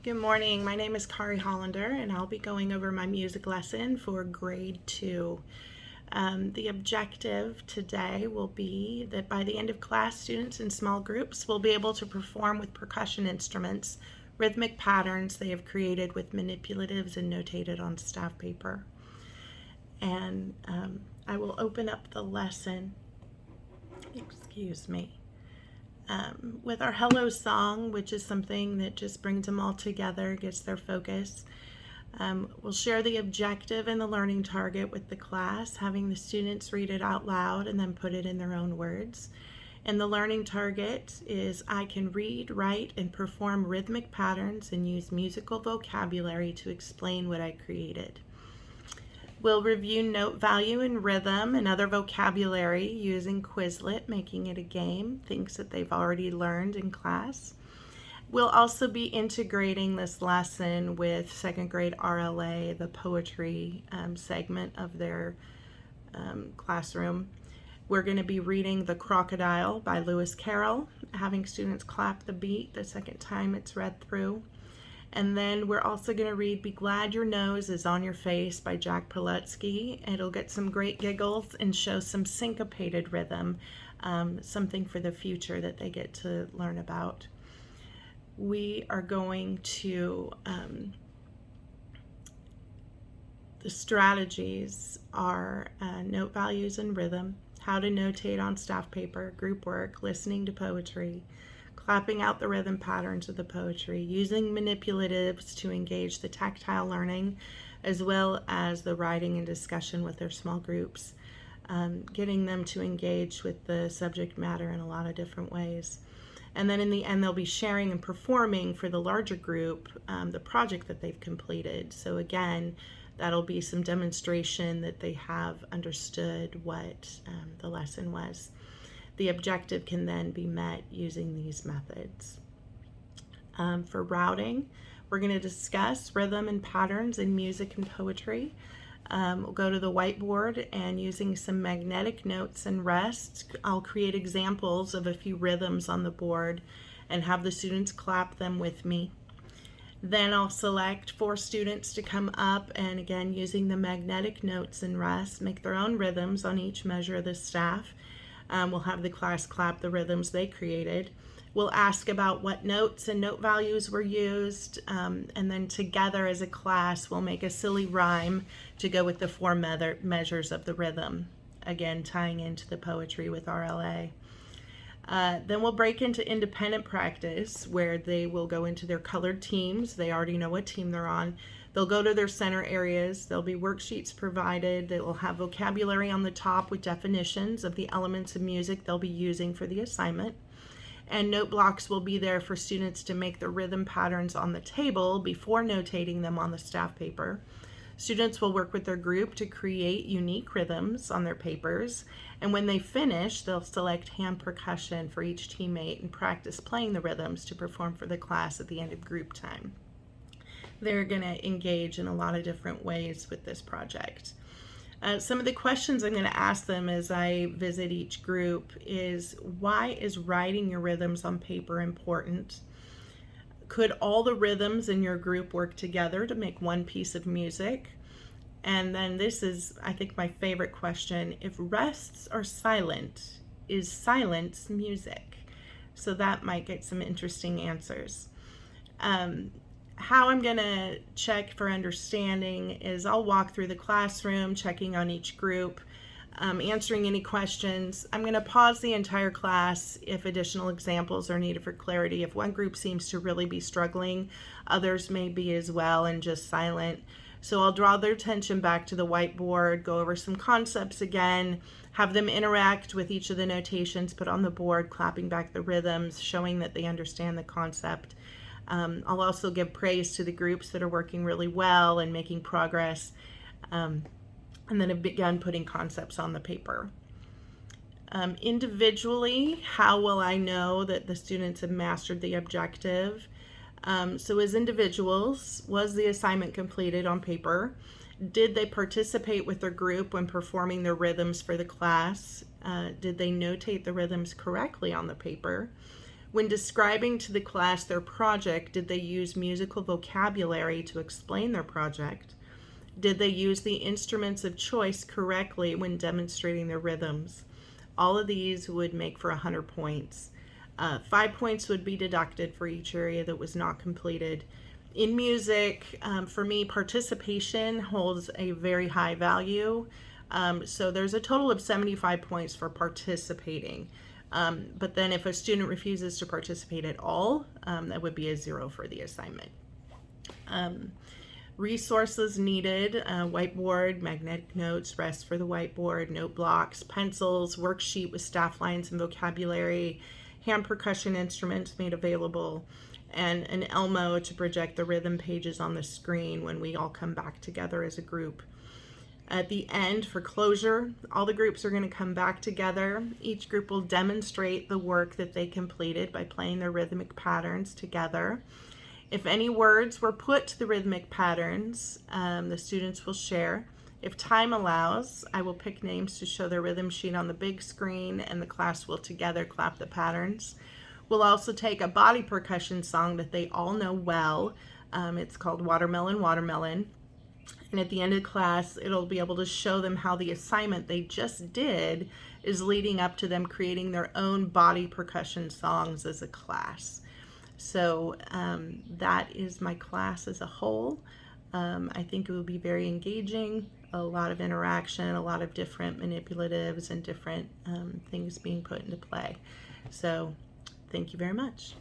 Good morning. My name is Olsen-Hollander, and I'll be going over my music lesson for grade 2. The objective today will be that by the end of class, students in small groups will be able to perform with percussion instruments rhythmic patterns they have created with manipulatives and notated on staff paper. And I will open up the lesson, with our hello song, which is something that just brings them all together, gets their focus. We'll share the objective and the learning target with the class, having the students read it out loud and then put it in their own words. And the learning target is I can read, write, and perform rhythmic patterns and use musical vocabulary to explain what I created. We'll review note value and rhythm and other vocabulary using Quizlet, making it a game, things that they've already learned in class. We'll also be integrating this lesson with second grade RLA, the poetry segment of their classroom. We're going to be reading The Crocodile by Lewis Carroll, having students clap the beat the second time it's read through. And then we're also going to read Be Glad Your Nose is on Your Face by Jack Prelutsky. It'll get some great giggles and show some syncopated rhythm, something for the future that they get to learn about. We are going to, the strategies are note values and rhythm, how to notate on staff paper, group work, listening to poetry, clapping out the rhythm patterns of the poetry, using manipulatives to engage the tactile learning, as well as the writing and discussion with their small groups, getting them to engage with the subject matter in a lot of different ways. And then in the end, they'll be sharing and performing for the larger group the project that they've completed. So again, that'll be some demonstration that they have understood what the lesson was. The objective can then be met using these methods. For routing, we're going to discuss rhythm and patterns in music and poetry. We'll go to the whiteboard, and using some magnetic notes and rests, I'll create examples of a few rhythms on the board and have the students clap them with me. Then I'll select 4 students to come up and, again, using the magnetic notes and rests, make their own rhythms on each measure of the staff. We'll have the class clap the rhythms they created. We'll ask about what notes and note values were used, and then together as a class we'll make a silly rhyme to go with the 4 measures of the rhythm, again tying into the poetry with RLA. Then we'll break into independent practice where they will go into their colored teams. They already know what team they're on. They'll go to their center areas. There'll be worksheets provided that will have vocabulary on the top with definitions of the elements of music they'll be using for the assignment. And note blocks will be there for students to make the rhythm patterns on the table before notating them on the staff paper. Students will work with their group to create unique rhythms on their papers. And when they finish, they'll select hand percussion for each teammate and practice playing the rhythms to perform for the class at the end of group time. They're going to engage in a lot of different ways with this project. Some of the questions I'm going to ask them as I visit each group is, why is writing your rhythms on paper important? Could all the rhythms in your group work together to make one piece of music? And then this is, I think, my favorite question. If rests are silent, is silence music? So that might get some interesting answers. How I'm going to check for understanding is I'll walk through the classroom, checking on each group, answering any questions. I'm going to pause the entire class if additional examples are needed for clarity. If one group seems to really be struggling, others may be as well and just silent. So I'll draw their attention back to the whiteboard, go over some concepts again, have them interact with each of the notations put on the board, clapping back the rhythms, showing that they understand the concept. I'll also give praise to the groups that are working really well and making progress, and then have begun putting concepts on the paper. Individually, how will I know that the students have mastered the objective? So as individuals, was the assignment completed on paper? Did they participate with their group when performing their rhythms for the class? Did they notate the rhythms correctly on the paper? When describing to the class their project, did they use musical vocabulary to explain their project? Did they use the instruments of choice correctly when demonstrating their rhythms? All of these would make for 100 points. 5 points would be deducted for each area that was not completed. In music, for me, participation holds a very high value. So there's a total of 75 points for participating. But then if a student refuses to participate at all, that would be a 0 for the assignment. Resources needed: whiteboard, magnetic notes, rest for the whiteboard, note blocks, pencils, worksheet with staff lines and vocabulary, hand percussion instruments made available, and an Elmo to project the rhythm pages on the screen when we all come back together as a group. At the end, for closure, all the groups are going to come back together. Each group will demonstrate the work that they completed by playing their rhythmic patterns together. If any words were put to the rhythmic patterns, the students will share. If time allows, I will pick names to show their rhythm sheet on the big screen, and the class will together clap the patterns. We'll also take a body percussion song that they all know well. It's called Watermelon, Watermelon. And at the end of class, it'll be able to show them how the assignment they just did is leading up to them creating their own body percussion songs as a class. So that is my class as a whole. I think it will be very engaging, a lot of interaction, a lot of different manipulatives and different things being put into play. So thank you very much.